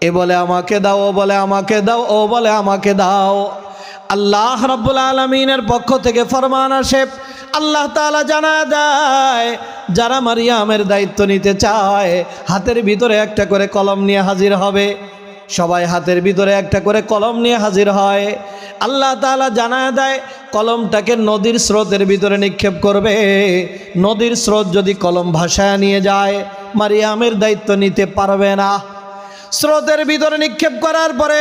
এ বলে আমাকে দাও, ও বলে আমাকে দাও, ও বলে আমাকে দাও। আল্লাহ রাব্বুল আলামিনের পক্ষ থেকে ফরমান আসে, আল্লাহ তাআলা জানায় দেয় যারা মারিয়ামের দায়িত্ব নিতে চায় হাতের ভিতরে একটা করে কলম নিয়ে হাজির হবে। সবাই হাতের ভিতরে একটা করে কলম নিয়ে হাজির হয়। আল্লাহ তাআলা জানায় দেয় কলমটাকে নদীর স্রোতের ভিতরে নিক্ষেপ করবে। নদীর স্রোত যদি কলম ভাসায় নিয়ে যায় মারিয়ামের দায়িত্ব নিতে পারবে না। স্রোতের ভিতরে নিক্ষেপ করার পরে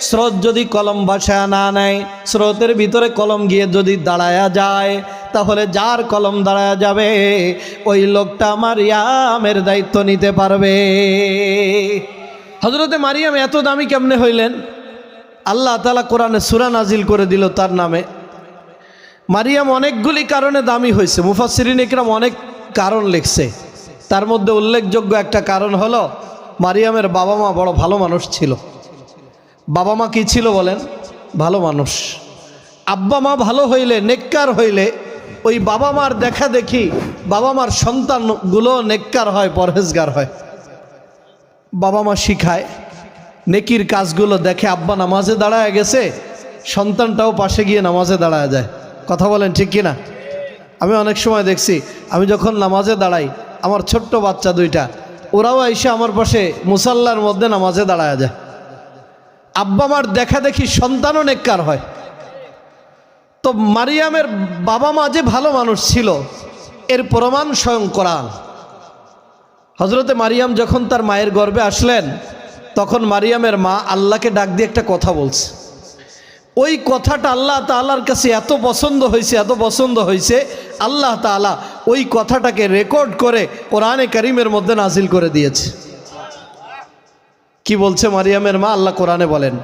স্রোত যদি কলম ভাসায় না নেয়, স্রোতের ভিতরে কলম গিয়ে যদি দাঁড়ায়া যায়, তাহলে যার কলম দাঁড়ায়া যাবে ওই লোকটা মারিয়ামের দায়িত্ব নিতে পারবে। হযরতে মারিয়াম এত দামি কেমনে হইলেন? আল্লাহ তাআলা কোরআনে সূরা নাজিল করে দিল তার নামে। মারিয়াম অনেকগুলি কারণে দামি হয়েছে, মুফাসসিরিন ইকরাম অনেক কারণ লিখছে। তার মধ্যে উল্লেখযোগ্য একটা কারণ হলো মারিয়ামের বাবা মা বড় ভালো মানুষ ছিল। বাবা মা কি ছিল বলেন? ভালো মানুষ। আব্বা মা ভালো হইলে, নেককার হইলে ওই বাবা মার দেখা দেখি বাবা মার সন্তানগুলো নেককার হয়, পরহেজগার হয়। বাবা মা শিখায় নেকির কাজগুলো দেখে, আব্বা নামাজে দাঁড়ায় গেছে, সন্তানটাও পাশে গিয়ে নামাজে দাঁড়ায় যায়। কথা বলেন ঠিক কিনা? আমি অনেক সময় দেখছি, আমি যখন নামাজে দাঁড়াই আমার ছোট্ট বাচ্চা দুইটা ওরাও এসে আমার পাশে মুসাল্লার মধ্যে নামাজে দাঁড়ায় যায়। আব্বা মার দেখা দেখি সন্তানও নেককার হয়। তো মারিয়ামের বাবা মা যে ভালো মানুষ ছিল এর প্রমাণ স্বয়ং কোরআন। হযরতে মারিয়াম যখন তার মায়ের গর্ভে আসলেন তখন মারিয়ামের মা আল্লাহকে ডাক দিয়ে একটা কথা বলছে। ওই কথাটা আল্লাহ তাআলার কাছে এত পছন্দ হয়েছে, এত পছন্দ হয়েছে, আল্লাহ তাআলা ওই কথাটাকে রেকর্ড করে কোরআনে কারীমের মধ্যে নাজিল করে দিয়েছে। কি বলছে মারিয়ামের মা? আল্লাহ কোরআনে বলেন,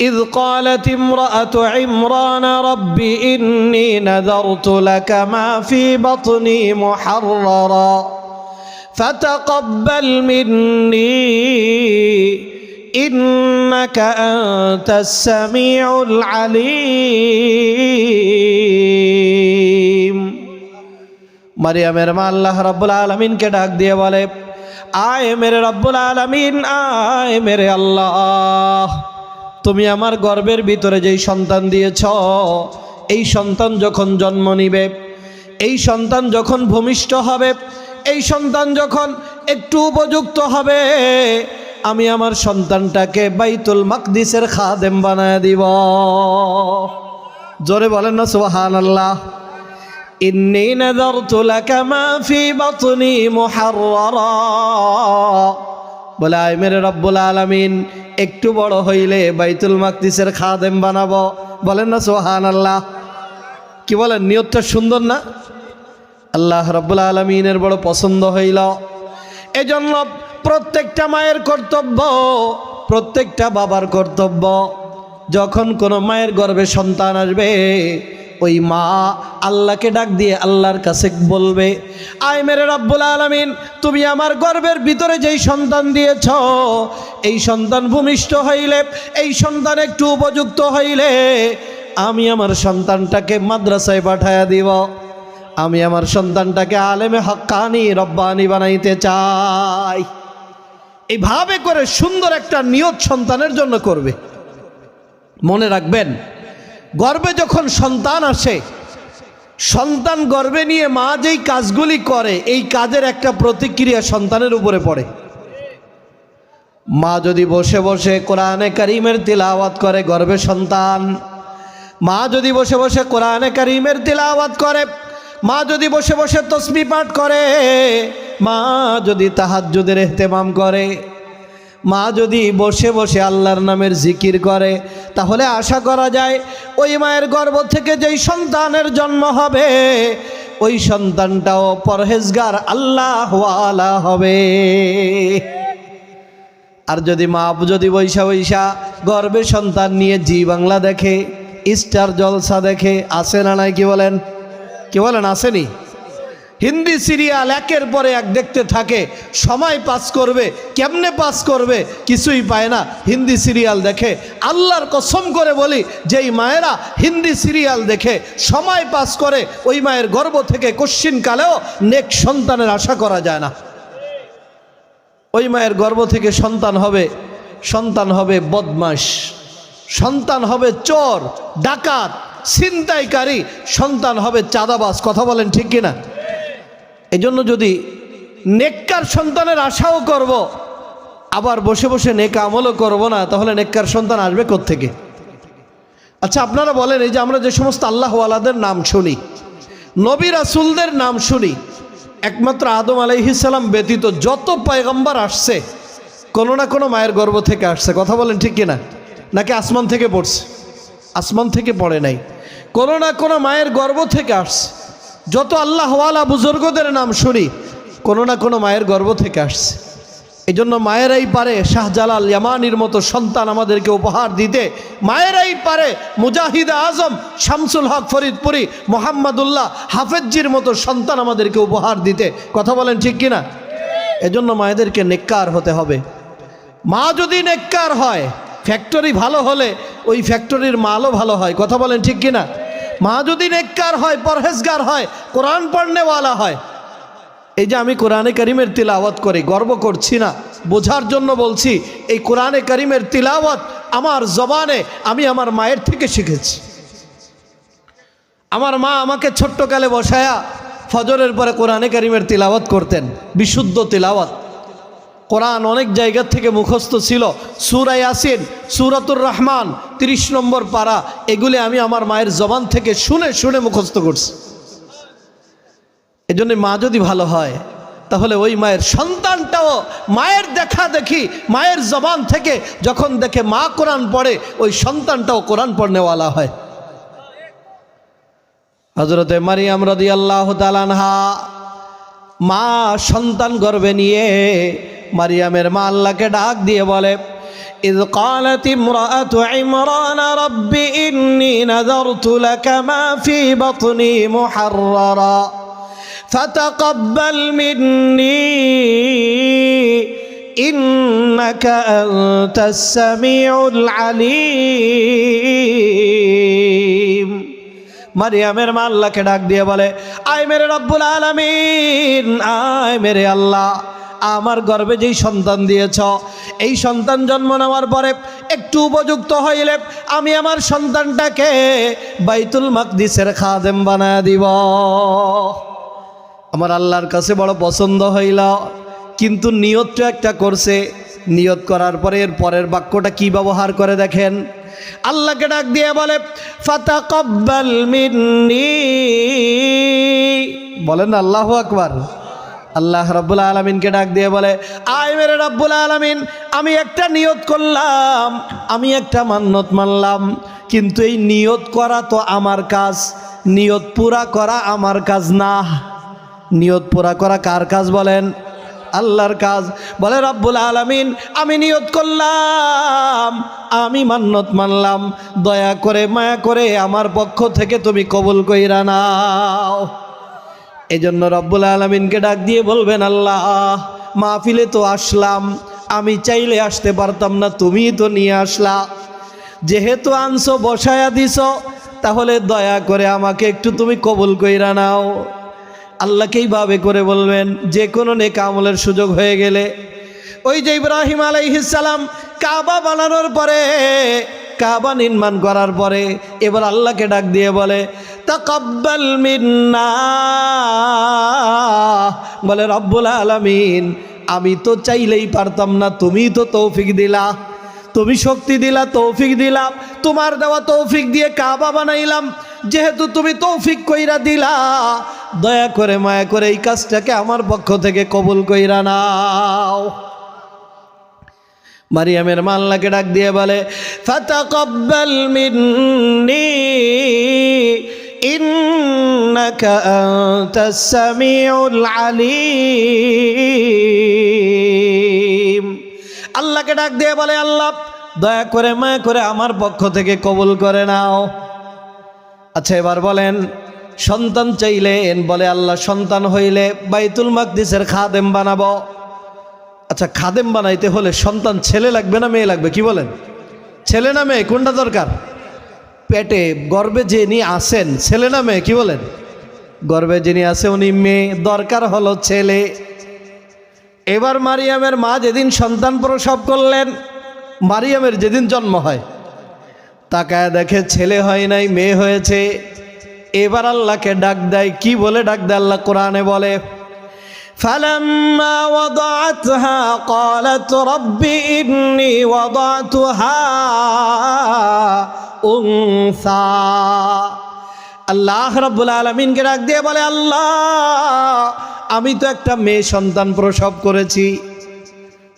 إذ قالت امرأة عمران رب إني نذرت لك ما في بطني محررا فتقبل مني إنك أنت السميع العليم। মারিয়ামের মা আল্লাহ রাব্বুল আলামিনকে ডাক দিয়ে বলে, আয় মেরে রব্বুল আলামিন, আয় মেরে আল্লাহ, তুমি আমার গর্ভের ভিতরে যেই সন্তান দিয়েছ, এই সন্তান যখন জন্ম নিবে, এই সন্তান যখন ভূমিষ্ঠ হবে, এই সন্তান যখন একটু উপযুক্ত হবে, আমি আমার সন্তানটাকে বাইতুল মাকদিসের খাদেম বানায় দিব। জোরে বলেন না সুবহানাল্লাহ। ইন্নী নাযারতু লাকা মা ফি বাতনি মুহাররারা, বলে আয় মেরে রব্বুল আলামিন, একটু বড় হইলে বাইতুল মাকদিসের খাদেম বানাবো। বলেন না সুবহানাল্লাহ। কি বলেন? নিয়তটা সুন্দর না? আল্লাহ রাব্বুল আলামিনের বড় পছন্দ হইল। এজন্য প্রত্যেকটা মায়ের কর্তব্য, প্রত্যেকটা বাবার কর্তব্য, যখন কোনো মায়ের গর্ভে সন্তান আসবে ওই মা আল্লাহকে ডাক দিয়ে আল্লাহর কাছে বলবে, আয় মেরে রব্বুল আলামিন, তুমি আমার গর্ভের ভিতরে যেই সন্তান দিয়েছ, এই সন্তান ভূমিষ্ঠ হইলে, এই সন্তান একটু উপযুক্ত হইলে আমি আমার সন্তানটাকে মাদ্রাসায় পাঠায়া দিব, আমি আমার সন্তানটাকে আলেমে হক্কানি রব্বানি বানাইতে চাই। এইভাবে করে সুন্দর একটা নিয়ত সন্তানের জন্য করবে। মনে রাখবেন, গর্ভে যখন সন্তান আসে, সন্তান গর্ভে নিয়ে মা যেই কাজগুলি করে এই কাজের একটা প্রতিক্রিয়া সন্তানের উপরে পড়ে। মা যদি বসে বসে কোরআনে কারীমের তিলাওয়াত করে গর্ভে সন্তান, মা যদি বসে বসে কোরআনে কারীমের তিলাওয়াত করে, মা যদি বসে বসে তাসবিহ পাঠ করে, মা যদি তাহাজ্জুদের ইহতিমাম করে, মা যদি বসে বসে আল্লাহর নামের জিকির করে, তাহলে আশা করা যায় ওই মায়ের গর্ভ থেকে যেই সন্তানের জন্ম হবে ওই সন্তানটাও পরহেজগার আল্লাহওয়ালা হবে। আর যদি মা যদি বৈশা বৈশা গর্ভে সন্তান নিয়ে জি বাংলা দেখে, স্টার জলসা দেখে, আসে না নাই? কি বলেন? কি বলেন? আসেনি? হিন্দি সিরিয়াল একের পরে এক দেখতে থাকে, সময় পাস করবে, কেমনে পাস করবে কিছুই পায় না, হিন্দি সিরিয়াল দেখে। আল্লাহর কসম করে বলি, যেই মায়েরা হিন্দি সিরিয়াল দেখে সময় পাস করে ওই মায়ের গর্ভ থেকে কশ্চিন কালেও নেক সন্তানের আশা করা যায় না। ওই মায়ের গর্ভ থেকে সন্তান হবে বদমাশ, সন্তান হবে চোর, ডাকাত, ছিনতাইকারী, সন্তান হবে চাঁদাবাজ। কথা বলেন ঠিক কিনা? এই জন্য যদি নেককার সন্তানের আশাও করব, আবার বসে বসে নেক আমলও করব না, তাহলে নেককার সন্তান আসবে কোত্থেকে? আচ্ছা আপনারা বলেন, এই যে আমরা যে সমস্ত আল্লাহওয়ালাদের নাম শুনি, নবী রাসূলদের নাম শুনি, একমাত্র আদম আলাইহিস সালাম ব্যতীত যত পয়গম্বর আসছে কোনো না কোনো মায়ের গর্ভ থেকে আসছে। কথা বলেন ঠিক কিনা? নাকি আসমান থেকে পড়ছে? আসমান থেকে পড়ে নাই, কোনো না কোনো মায়ের গর্ভ থেকে আসছে। যত আল্লাহওয়ালা বুজুর্গদের নাম শুনি, কোনো না কোনো মায়ের গর্ভ থেকে আসছে। এই জন্য মায়েরাই পারে শাহজালাল ইয়ামানির মতো সন্তান আমাদেরকে উপহার দিতে, মায়েরাই পারে মুজাহিদে আজম শামসুল হক ফরিদপুরি, মোহাম্মদুল্লাহ হাফেজজির মতো সন্তান আমাদেরকে উপহার দিতে। কথা বলেন ঠিক কিনা? এজন্য মায়েদেরকে নেককার হতে হবে। মা যদি নেককার হয়, ফ্যাক্টরি ভালো হলে ওই ফ্যাক্টরির মালও ভালো হয়। কথা বলেন ঠিক কিনা? মা যদি নেককার হয়, পরহেজগার হয়, কোরআন পড়নেওয়ালা হয়। এই যে আমি কোরআনে কারিমের তিলাওয়াত করি, গর্ব করছি না, বোঝার জন্য বলছি। এই কোরআনে কারিমের তিলাওয়াত আমার জবানে আমি আমার মায়ের থেকে শিখেছি। আমার মা আমাকে ছোট্টকালে বসায়া ফজরের পরে কোরআনে কারিমের তিলাওয়াত করতেন, বিশুদ্ধ তিলাওয়াত। কোরআন অনেক জায়গা থেকে মুখস্থ ছিল। সূরা ইয়াসিন, সূরাতুর রহমান, 30 নম্বর পারা, এগুলি আমি আমার মায়ের জবান থেকে শুনে শুনে মুখস্থ করছি। এই জন্য মা যদি ভালো হয়, তাহলে ওই মায়ের সন্তানটাও মায়ের দেখা দেখি, মায়ের জবান থেকে যখন দেখে মা কোরআন পড়ে, ওই সন্তানটাও কোরআন পড়নেওয়ালা হয়। হযরতে মারিয়াম রাদিয়াল্লাহু তাআলা আনহা, মা সন্তান গর্ভে নিয়ে মারিয়ামের মা আল্লাহকে ডাক দিয়ে বলে, إذ قالت امرأة عمران رب إني نذرت لك ما في بطني محررا فتقبل مني إنك أنت السميع العليم। মারিয়ামের মা আল্লাহকে ডাক দিয়ে বলে, আয় মেরে রব্বুল আলামিন, আয় মেরে আল্লাহ, আমার গর্ভে যেই সন্তান দিয়েছ, এই সন্তান জন্ম নেওয়ার পরে একটু উপযুক্ত হইলে আমি আমার সন্তানটাকে বাইতুল মাকদিসের খাদেম বানায় দিব। আমার আল্লাহর কাছে বড় পছন্দ হইল, কিন্তু নিয়তটা একটা করছে। নিয়ত করার পরে এর পরের বাক্যটা কি ব্যবহার করে দেখেন। আল্লাহকে ডাক দিয়ে বলে, ফাতাকাব্বাল মিন্নি, বলেন আল্লাহু আকবার। আল্লাহ রাব্বুল আলামিনকে ডাক দিয়ে বলে, আয় মেরে রাব্বুল আলামিন, আমি একটা নিয়ত করলাম, আমি একটা মান্নত মানলাম, কিন্তু এই নিয়ত করা তো আমার কাজ, নিয়ত পুরা করা আমার কাজ না। নিয়ত পুরা করা কার কাজ বলেন? আল্লাহর কাজ। বলে রাব্বুল আলামিন, আমি নিয়ত করলাম, আমি মান্নত মানলাম, দয়া করে মায়া করে আমার পক্ষ থেকে তুমি কবুল কইরা নাও। এই জন্য রব্বুল আলামিনকে ডাক দিয়ে বলবেন, আল্লাহ মাহফিলে তো আসলাম, আমি চাইলে আসতে পারতাম না, তুমিই তো নিয়ে আসলা, যেহেতু আনছো বসায়া দিছ, তাহলে দয়া করে আমাকে একটু তুমি কবুল কইরা নাও। আল্লাহকে এইভাবে করে বলবেন। যে কোনো নেক আমলের সুযোগ হয়ে গেলে, ওই যে ইব্রাহিম আলাইহিস সালাম কাবা বানানোর পরে, কাবা নির্মাণ করার পরে এবার আল্লাহকে ডাক দিয়ে বলে, তাকাব্বাল মিন্না, বলে রব্বুল আলামিন, আমি তো চাইলেই পারতাম না, তুমি তো তৌফিক দিলা, তুমি শক্তি দিলা, তৌফিক দিলা, তোমার দেওয়া তৌফিক দিয়ে কাবা বানাইলাম, যেহেতু তুমি তৌফিক কইরা দিলা, দয়া করে মায়া করে এই কাজটাকে আমার পক্ষ থেকে কবুল কইরা নাও। মারিয়ামের মা আল্লাহকে ডাক দিয়ে বলে, ফাতাকাব্বাল মিন্নি ইন্নাকা আনতাস সামিউল আলিম। আল্লাহকে ডাক দিয়ে বলে, আল্লাহ দয়া করে মায়া করে আমার পক্ষ থেকে কবুল করে নাও। আচ্ছা এবার বলেন, সন্তান চাইলেন, বলে আল্লাহ সন্তান হইলে বাইতুল মাকদিসের খাদেম বানাবো। আচ্ছা খাদেম বানাইতে হলে সন্তান ছেলে লাগবে না মেয়ে লাগবে? কি বলেন? ছেলে না মেয়ে, কোনটা দরকার? পেটে গর্ভে যিনি আছেন ছেলে না মেয়ে? কি বলেন? গর্ভে যিনি আছে উনি মেয়ে, দরকার হলো ছেলে। এবার মারিয়ামের মা যেদিন সন্তান প্রসব করলেন, মারিয়ামের যেদিন জন্ম হয়, তাকায় দেখে ছেলে হয় নাই, মেয়ে হয়েছে। এবার আল্লাহকে ডাক দেয়। কি বলে ডাক দেয় আল্লাহ কোরআনে বলে, ফালাম্মা ওয়াদাআতহা ক্বালাত রাব্বি ইন্নী ওয়াদাতুহা উনসা। আল্লাহ রাব্বুল আলামিনকে ডাক দিয়ে বলে, আল্লাহ আমি তো একটা মেয়ে সন্তান প্রসব করেছি।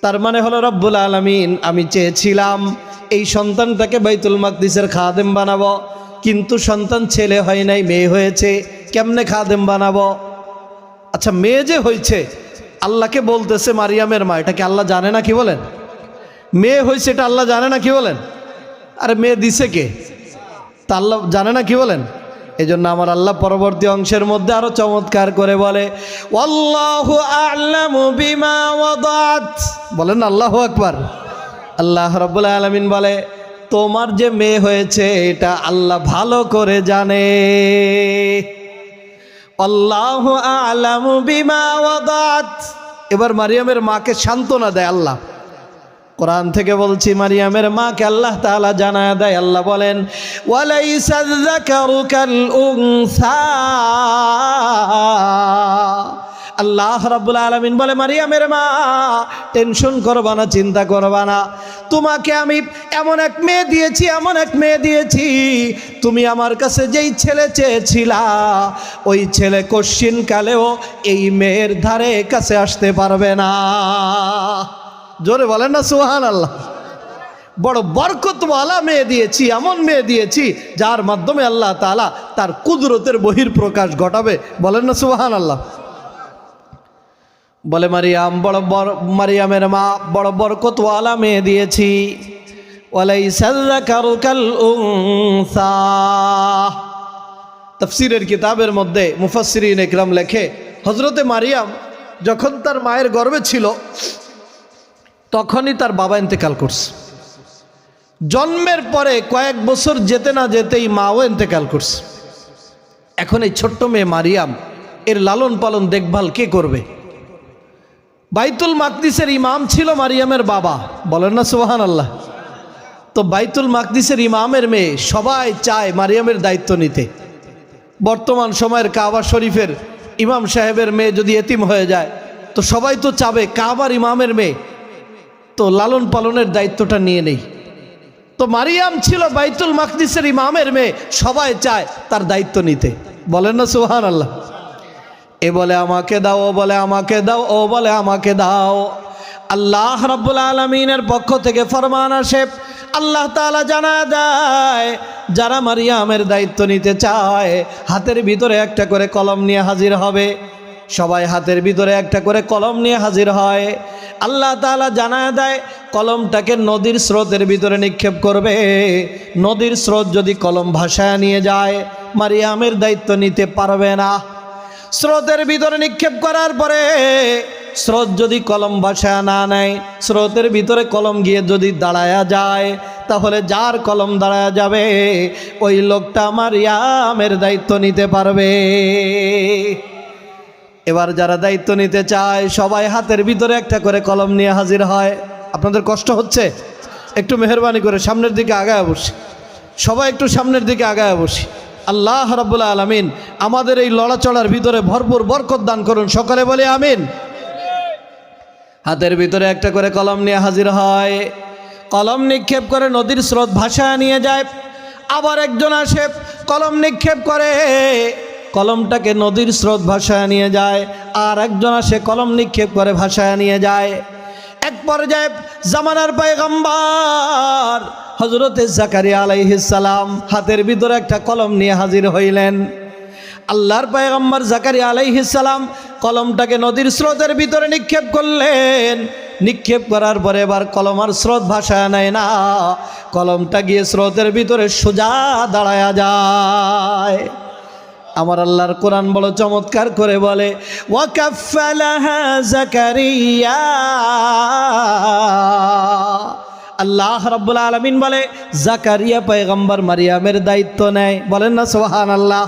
তার মানে হলো রব্বুল আলামিন, আমি চেয়েছিলাম এই সন্তানটাকে বাইতুল মাকদিসের খাদেম বানাবো, কিন্তু সন্তান ছেলে হয় নাই, মেয়ে হয়েছে, কেমনে খাদেম বানাবো? আচ্ছা, মেয়ে যে হয়েছে, আল্লাহকে বলতেছে মারিয়ামের মা, এটা কি আল্লাহ জানে না? কি বলেন? মেয়ে হয়েছে এটা আল্লাহ জানে না? কি বলেন? আরে মেয়ে দিছে কে? তা আল্লাহ জানে না? কি বলেন? এই জন্য আমার আল্লাহ পরবর্তী অংশের মধ্যে আরো চমৎকার করে বলে, ওয়াল্লাহু আ'লামু বিমা ওয়াদাত। বলেন আল্লাহু আকবার। আল্লাহ রাব্বুল আলামিন বলে, তোমার যে মেয়ে হয়েছে এটা আল্লাহ ভালো করে জানে। আল্লাহু আ'লামু বিমা ওয়াদাত। এবার মারিয়ামের মাকে সান্ত্বনা দেয় আল্লাহ। কোরআন থেকে বলছি, মারিয়ামের মাকে আল্লাহ তাআলা জানায় দেয়। আল্লাহ বলেন, ওয়ালাইসা যাকারু কাল উনসা। আল্লাহ রাব্বুল আলামিন বলে, মারিয়ামের মা টেনশন করবা না, চিন্তা করবা না, তোমাকে আমি এমন এক মেয়ে দিয়েছি, এমন এক মেয়ে দিয়েছি, তুমি আমার কাছে যেই ছেলে চেয়েছিলা ওই ছেলে কশ্চিন কালেও এই মেয়ের ধারে কাছে আসতে পারবে না। জোরে বলেন না সুবহানাল্লাহ। বড় বরকতওয়ালা মেয়ে দিয়েছি, এমন মেয়ে দিয়েছি যার মাধ্যমে আল্লাহ তাআলা তার কুদরতের বহিঃপ্রকাশ ঘটাবে। বলেন না সুবহানাল্লাহ। বলে মারিয়ামের মা, বড় বরকতওয়ালা মেয়ে দিয়েছি। ওয়ালাইসা যাকারু কাল উনসা। তাফসীরের কিতাবের মধ্যে মুফাসসিরিন ইকরাম লেখে, হযরতে মারিয়াম যখন তার মায়ের গর্ভে ছিল তখনই তার বাবা ইন্তেকাল করছে। জন্মের পরে কয়েক বছর যেতে না যেতেই মাও ইন্তেকাল করছে। এখন এই ছোট্ট মেয়ে মারিয়াম, এর লালন পালন দেখভাল কে করবে? বাইতুল মাকদিসের ইমাম ছিল মারিয়ামের বাবা। বলেন না সুবহানাল্লাহ। তো বাইতুল মাকদিসের ইমামের মেয়ে, সবাই চায় মারিয়ামের দায়িত্ব নিতে। বর্তমান সময়ের কাবা শরীফের ইমাম সাহেবের মেয়ে যদি এতিম হয়ে যায় তো সবাই তো চাবে কাবার ইমামের মেয়ে তো লালন পালনের দায়িত্বটা নিয়ে নেই। তো মারিয়াম ছিল বাইতুল মাকদিসের ইমামের মেয়ে, সবাই চায় তার দায়িত্ব নিতে। বলেন না সুবহানাল্লাহ। এ বলে আমাকে দাও, ও বলে আমাকে দাও, ও বলে আমাকে দাও। আল্লাহ রাব্বুল আলামিনের পক্ষ থেকে ফরমান আসে, আল্লাহ তাআলা জানায় দেয়, যারা মারিয়ামের দায়িত্ব নিতে চায় হাতের ভিতরে একটা করে কলম নিয়ে হাজির হবে। সবাই হাতের ভিতরে একটা করে কলম নিয়ে হাজির হয়। আল্লাহ তাআলা জানায় দেয়, কলমটাকে নদীর স্রোতের ভিতরে নিক্ষেপ করবে। নদীর স্রোত যদি কলম ভাসায় নিয়ে যায় মারিয়ামের দায়িত্ব নিতে পারবে না। স্রোতের ভিতরে নিক্ষেপ করার পরে স্রোত যদি কলম ভাসায় না নেয়, স্রোতের ভিতরে কলম গিয়ে যদি দাঁড়ায়া যায়, তাহলে যার কলম দাঁড়ায়া যাবে ওই লোকটা মারিয়ামের দায়িত্ব নিতে পারবে। এবার যারা দায়িত্ব নিতে চায় সবাই হাতের ভিতরে একটা করে কলম নিয়ে হাজির হয়। আপনাদের কষ্ট হচ্ছে? একটু মেহেরবানি করে সামনের দিকে আগায় বসি, সবাই একটু সামনের দিকে আগায় বসি। আল্লাহ রাব্বুল আলামিন আমাদের এই লড়াচড়ার ভিতরে ভরপুর বরকত দান করুন, সকলে বলে আমিন। হাতের ভিতরে একটা করে কলম নিয়ে হাজির হয়, কলম নিক্ষেপ করে নদীর স্রোত ভাসায় নিয়ে যায়। আবার একজন আসে, কলম নিক্ষেপ করে, কলমটাকে নদীর স্রোত ভাসায় নিয়ে যায়। আর একজন আসে, কলম নিক্ষেপ করে ভাসায় নিয়ে যায়। এক পর্যায়ে জামানার পয়গম্বর হযরতে জাকারিয়া আলাইহিস সালাম হাতের ভিতরে একটা কলম নিয়ে হাজির হইলেন। আল্লাহর পয়গম্বর জাকারিয়া আলাইহিস সালাম কলমটাকে নদীর স্রোতের ভিতরে নিক্ষেপ করলেন। নিক্ষেপ করার পরে এবার কলম আর স্রোত ভাসায় নেয় না, কলমটা গিয়ে স্রোতের ভিতরে সোজা দাঁড়ায়া যায়। আমার আল্লাহর কোরআন বড় চমৎকার করে বলে, ওয়াকাফালাহা জাকারিয়া। আল্লাহ রাব্বুল আলামিন বলে জাকারিয়া পয়গম্বর মারিয়ামের দায়িত্ব নেয়। বলেন না সুবহানাল্লাহ।